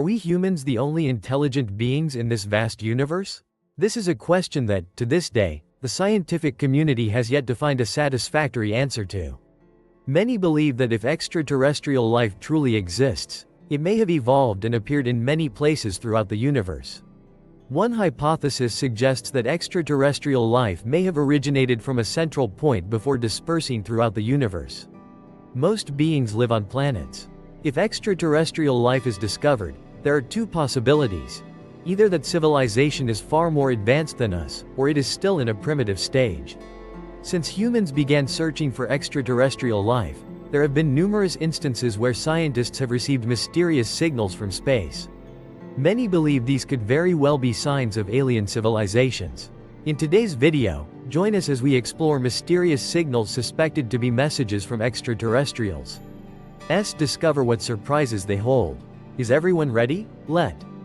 Are we humans the only intelligent beings in this vast universe? This is a question that, to this day, the scientific community has yet to find a satisfactory answer to. Many believe that if extraterrestrial life truly exists, it may have evolved and appeared in many places throughout the universe. One hypothesis suggests that extraterrestrial life may have originated from a central point before dispersing throughout the universe. Most beings live on planets. If extraterrestrial life is discovered, there are two possibilities. Either that civilization is far more advanced than us, or it is still in a primitive stage. Since humans began searching for extraterrestrial life, there have been numerous instances where scientists have received mysterious signals from space. Many believe these could very well be signs of alien civilizations. In today's video, join us as we explore mysterious signals suspected to be messages from extraterrestrials. Discover what surprises they hold. Is everyone ready?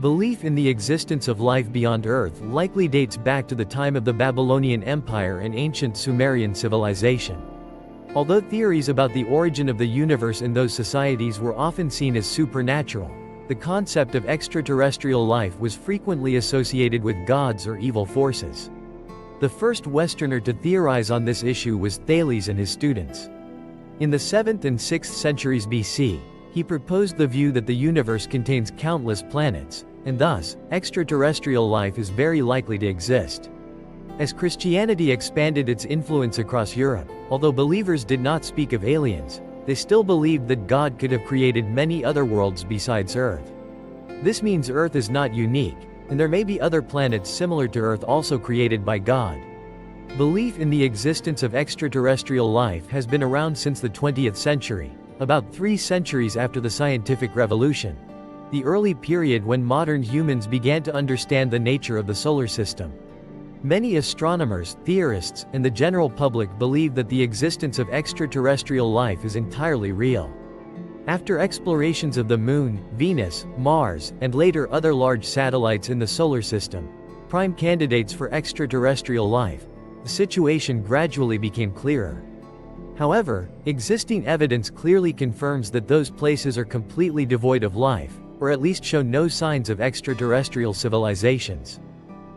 Belief in the existence of life beyond Earth likely dates back to the time of the Babylonian Empire and ancient Sumerian civilization. Although theories about the origin of the universe in those societies were often seen as supernatural, the concept of extraterrestrial life was frequently associated with gods or evil forces. The first Westerner to theorize on this issue was Thales and his students. In the 7th and 6th centuries BC, he proposed the view that the universe contains countless planets, and thus, extraterrestrial life is very likely to exist. As Christianity expanded its influence across Europe, although believers did not speak of aliens, they still believed that God could have created many other worlds besides Earth. This means Earth is not unique, and there may be other planets similar to Earth also created by God. Belief in the existence of extraterrestrial life has been around since the 20th century, about 3 centuries after the scientific revolution, the early period when modern humans began to understand the nature of the solar system. Many astronomers, theorists, and the general public believe that the existence of extraterrestrial life is entirely real. After explorations of the Moon, Venus, Mars, and later other large satellites in the solar system, prime candidates for extraterrestrial life, the situation gradually became clearer. However, existing evidence clearly confirms that those places are completely devoid of life, or at least show no signs of extraterrestrial civilizations.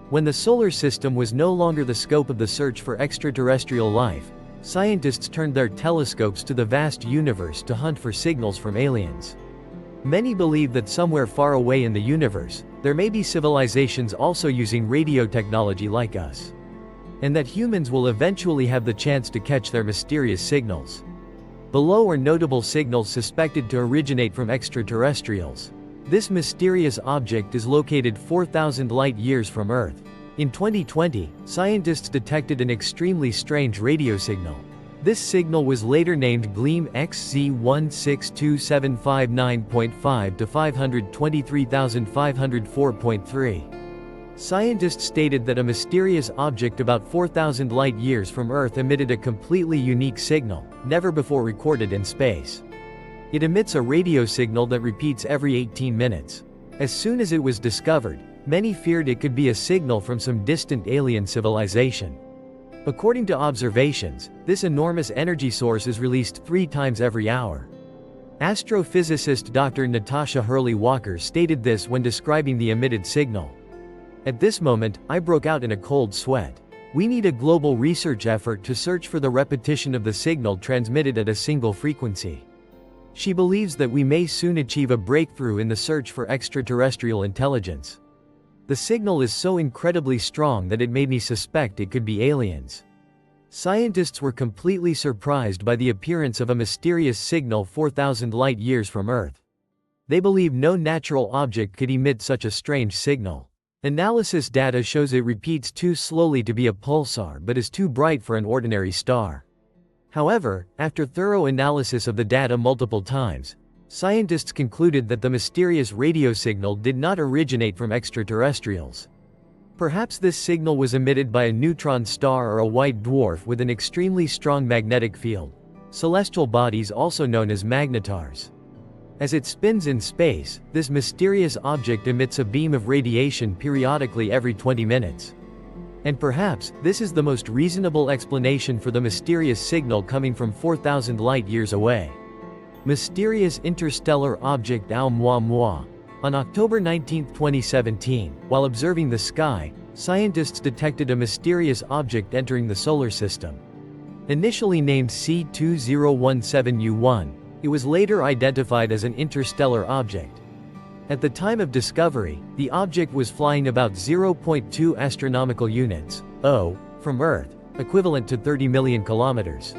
When the solar system was no longer the scope of the search for extraterrestrial life, scientists turned their telescopes to the vast universe to hunt for signals from aliens. Many believe that somewhere far away in the universe, there may be civilizations also using radio technology like us, and that humans will eventually have the chance to catch their mysterious signals. Below are notable signals suspected to originate from extraterrestrials. This mysterious object is located 4,000 light-years from Earth. In 2020, scientists detected an extremely strange radio signal. This signal was later named Gleam XZ162759.5 to 523,504.3. Scientists stated that a mysterious object about 4,000 light-years from Earth emitted a completely unique signal, never before recorded in space. It emits a radio signal that repeats every 18 minutes. As soon as it was discovered, many feared it could be a signal from some distant alien civilization. According to observations, this enormous energy source is released 3 times every hour. Astrophysicist Dr. Natasha Hurley-Walker stated this when describing the emitted signal. At this moment, I broke out in a cold sweat. We need a global research effort to search for the repetition of the signal transmitted at a single frequency. She believes that we may soon achieve a breakthrough in the search for extraterrestrial intelligence. The signal is so incredibly strong that it made me suspect it could be aliens. Scientists were completely surprised by the appearance of a mysterious signal 4,000 light-years from Earth. They believe no natural object could emit such a strange signal. Analysis data shows it repeats too slowly to be a pulsar but is too bright for an ordinary star. However, after thorough analysis of the data multiple times, scientists concluded that the mysterious radio signal did not originate from extraterrestrials. Perhaps this signal was emitted by a neutron star or a white dwarf with an extremely strong magnetic field, celestial bodies also known as magnetars. As it spins in space, this mysterious object emits a beam of radiation periodically every 20 minutes. And perhaps, this is the most reasonable explanation for the mysterious signal coming from 4,000 light-years away. Mysterious interstellar object Oumuamua. On October 19, 2017, while observing the sky, scientists detected a mysterious object entering the solar system. Initially named C2017U1, it was later identified as an interstellar object. At the time of discovery, the object was flying about 0.2 astronomical units, from Earth, equivalent to 30 million kilometers.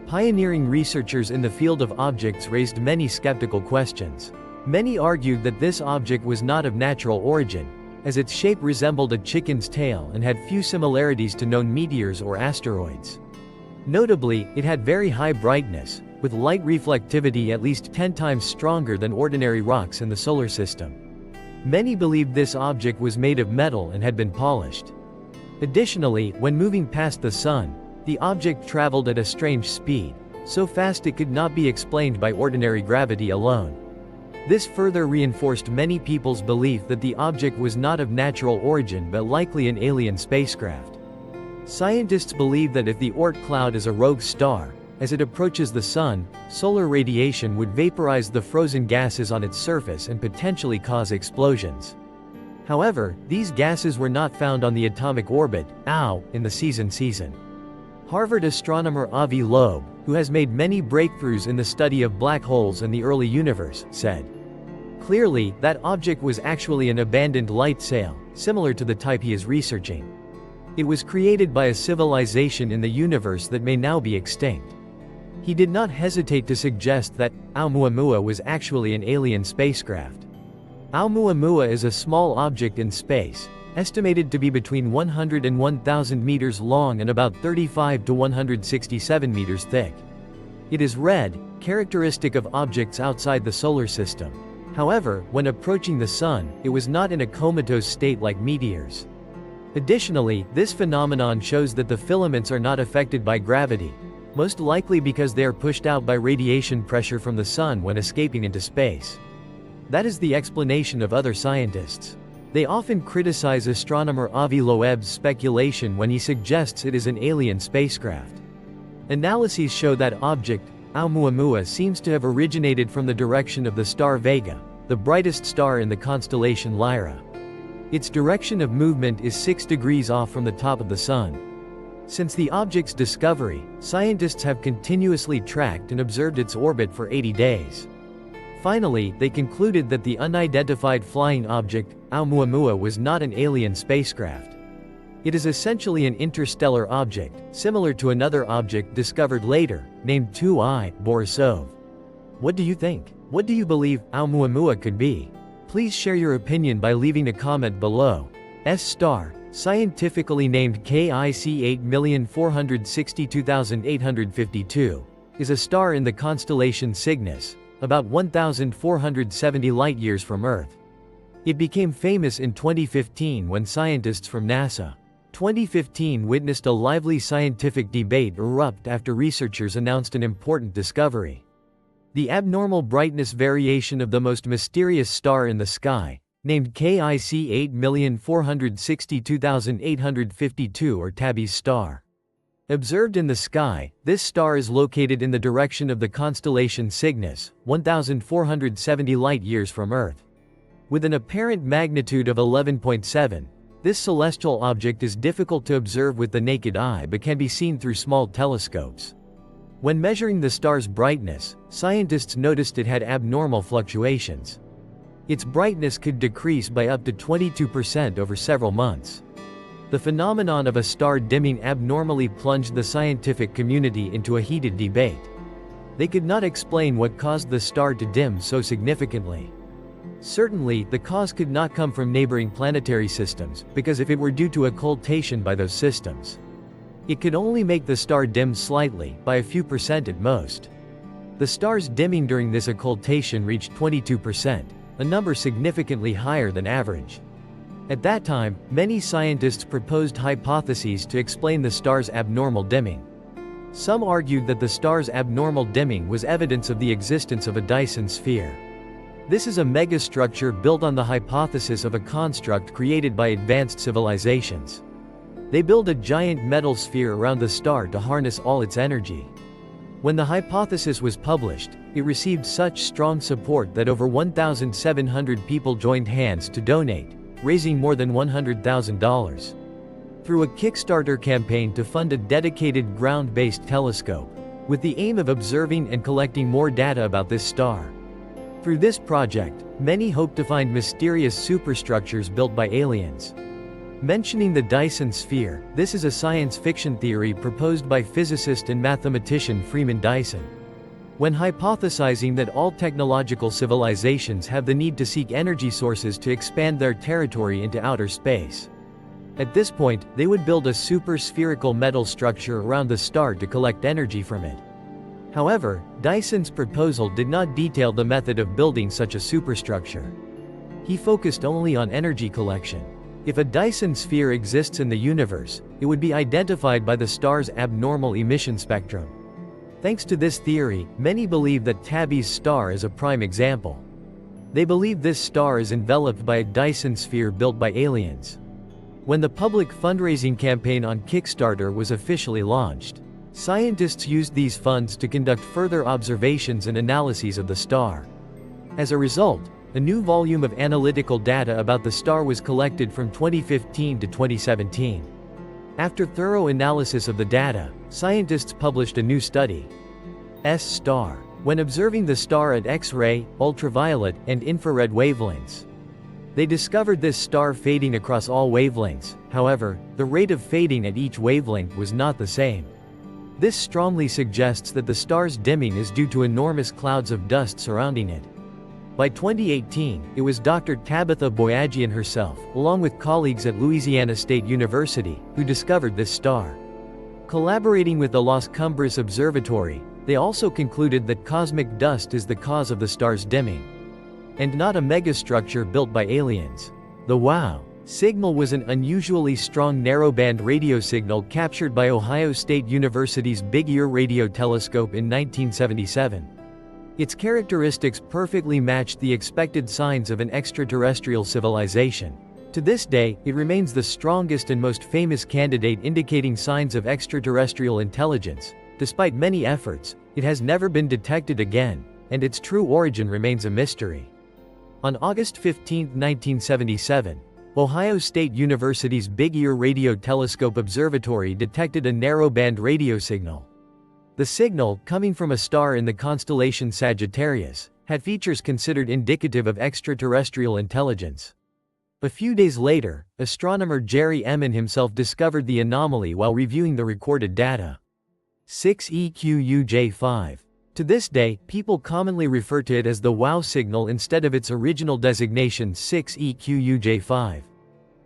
Pioneering researchers in the field of objects raised many skeptical questions. Many argued that this object was not of natural origin, as its shape resembled a chicken's tail and had few similarities to known meteors or asteroids. Notably, it had very high brightness, with light reflectivity at least 10 times stronger than ordinary rocks in the solar system. Many believed this object was made of metal and had been polished. Additionally, when moving past the Sun, the object traveled at a strange speed, so fast it could not be explained by ordinary gravity alone. This further reinforced many people's belief that the object was not of natural origin but likely an alien spacecraft. Scientists believe that if the Oort cloud is a rogue star, as it approaches the Sun, solar radiation would vaporize the frozen gases on its surface and potentially cause explosions. However, these gases were not found on the atomic orbit, in the season. Harvard astronomer Avi Loeb, who has made many breakthroughs in the study of black holes and the early universe, said, "Clearly, that object was actually an abandoned light sail, similar to the type he is researching. It was created by a civilization in the universe that may now be extinct." He did not hesitate to suggest that Oumuamua was actually an alien spacecraft. Oumuamua is a small object in space, estimated to be between 100 and 1,000 meters long and about 35 to 167 meters thick. It is red, characteristic of objects outside the solar system. However, when approaching the Sun, it was not in a comatose state like meteors. Additionally, this phenomenon shows that the filaments are not affected by gravity, most likely because they are pushed out by radiation pressure from the Sun when escaping into space. That is the explanation of other scientists. They often criticize astronomer Avi Loeb's speculation when he suggests it is an alien spacecraft. Analyses show that object, Oumuamua, seems to have originated from the direction of the star Vega, the brightest star in the constellation Lyra. Its direction of movement is 6 degrees off from the top of the Sun. Since the object's discovery, scientists have continuously tracked and observed its orbit for 80 days. Finally, they concluded that the unidentified flying object, Oumuamua, was not an alien spacecraft. It is essentially an interstellar object, similar to another object discovered later, named 2I Borisov. What do you think? What do you believe Oumuamua could be? Please share your opinion by leaving a comment below. S-star, scientifically named KIC 8,462,852, is a star in the constellation Cygnus, about 1,470 light-years from Earth. It became famous in 2015 when scientists from NASA. 2015 witnessed a lively scientific debate erupt after researchers announced an important discovery. The abnormal brightness variation of the most mysterious star in the sky, named KIC 8,462,852 or Tabby's star. Observed in the sky, this star is located in the direction of the constellation Cygnus, 1,470 light-years from Earth. With an apparent magnitude of 11.7, this celestial object is difficult to observe with the naked eye but can be seen through small telescopes. When measuring the star's brightness, scientists noticed it had abnormal fluctuations. Its brightness could decrease by up to 22% over several months. The phenomenon of a star dimming abnormally plunged the scientific community into a heated debate. They could not explain what caused the star to dim so significantly. Certainly, the cause could not come from neighboring planetary systems, because if it were due to occultation by those systems, it could only make the star dim slightly, by a few percent at most. The star's dimming during this occultation reached 22%, a number significantly higher than average. At that time, many scientists proposed hypotheses to explain the star's abnormal dimming. Some argued that the star's abnormal dimming was evidence of the existence of a Dyson sphere. This is a megastructure built on the hypothesis of a construct created by advanced civilizations. They build a giant metal sphere around the star to harness all its energy. When the hypothesis was published, it received such strong support that over 1,700 people joined hands to donate, raising more than $100,000. Through a Kickstarter campaign to fund a dedicated ground-based telescope, with the aim of observing and collecting more data about this star. Through this project, many hope to find mysterious superstructures built by aliens. Mentioning the Dyson sphere, this is a science fiction theory proposed by physicist and mathematician Freeman Dyson. When hypothesizing that all technological civilizations have the need to seek energy sources to expand their territory into outer space. At this point, they would build a super-spherical metal structure around the star to collect energy from it. However, Dyson's proposal did not detail the method of building such a superstructure. He focused only on energy collection. If a Dyson sphere exists in the universe, it would be identified by the star's abnormal emission spectrum. Thanks to this theory, many believe that Tabby's star is a prime example. They believe this star is enveloped by a Dyson sphere built by aliens. When the public fundraising campaign on Kickstarter was officially launched, scientists used these funds to conduct further observations and analyses of the star. As a result, a new volume of analytical data about the star was collected from 2015 to 2017. After thorough analysis of the data, scientists published a new study. S-star. When observing the star at X-ray, ultraviolet, and infrared wavelengths. They discovered this star fading across all wavelengths. However, the rate of fading at each wavelength was not the same. This strongly suggests that the star's dimming is due to enormous clouds of dust surrounding it. By 2018, it was Dr. Tabitha Boyajian herself, along with colleagues at Louisiana State University, who discovered this star. Collaborating with the Las Cumbres Observatory, they also concluded that cosmic dust is the cause of the star's dimming, and not a megastructure built by aliens. The WOW signal was an unusually strong narrowband radio signal captured by Ohio State University's Big Ear radio telescope in 1977. Its characteristics perfectly matched the expected signs of an extraterrestrial civilization. To this day, it remains the strongest and most famous candidate indicating signs of extraterrestrial intelligence. Despite many efforts, it has never been detected again, and its true origin remains a mystery. On August 15, 1977, Ohio State University's Big Ear Radio Telescope Observatory detected a narrowband radio signal. The signal, coming from a star in the constellation Sagittarius, had features considered indicative of extraterrestrial intelligence. A few days later, astronomer Jerry Emin himself discovered the anomaly while reviewing the recorded data. 6EQUJ5. To this day, people commonly refer to it as the WOW signal instead of its original designation 6EQUJ5.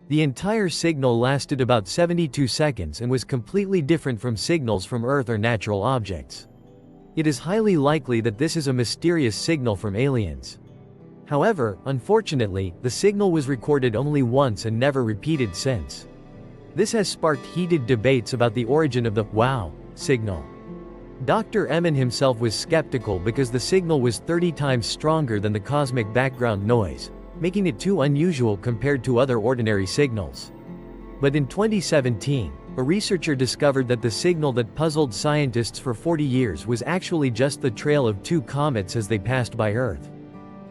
The entire signal lasted about 72 seconds and was completely different from signals from Earth or natural objects. It is highly likely that this is a mysterious signal from aliens. However, unfortunately, the signal was recorded only once and never repeated since. This has sparked heated debates about the origin of the WOW signal. Dr. Emin himself was skeptical because the signal was 30 times stronger than the cosmic background noise, making it too unusual compared to other ordinary signals. But in 2017, a researcher discovered that the signal that puzzled scientists for 40 years was actually just the trail of two comets as they passed by Earth.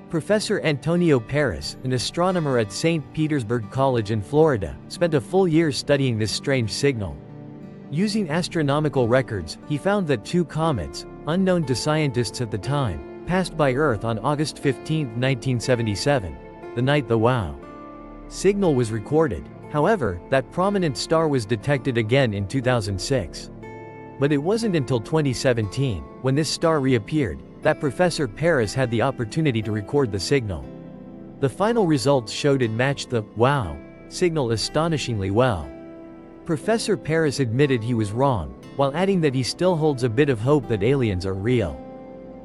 Professor Antonio Paris, an astronomer at St. Petersburg College in Florida, spent a full year studying this strange signal. Using astronomical records, he found that two comets, unknown to scientists at the time, passed by Earth on August 15, 1977. The night the WOW signal was recorded. However, that prominent star was detected again in 2006. But it wasn't until 2017, when this star reappeared, that Professor Paris had the opportunity to record the signal. The final results showed it matched the WOW signal astonishingly well. Professor Paris admitted he was wrong, while adding that he still holds a bit of hope that aliens are real.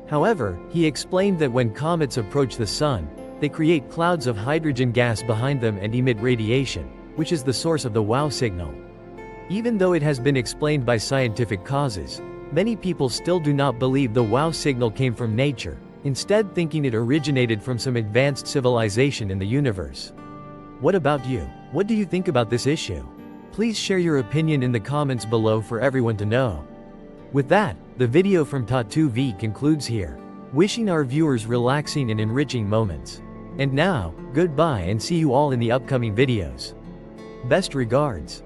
However, he explained that when comets approach the Sun, they create clouds of hydrogen gas behind them and emit radiation, which is the source of the WOW signal. Even though it has been explained by scientific causes, many people still do not believe the WOW signal came from nature, instead thinking it originated from some advanced civilization in the universe. What about you? What do you think about this issue? Please share your opinion in the comments below for everyone to know. With that, the video from Tattoo V concludes here. Wishing our viewers relaxing and enriching moments. And now, goodbye and see you all in the upcoming videos. Best regards.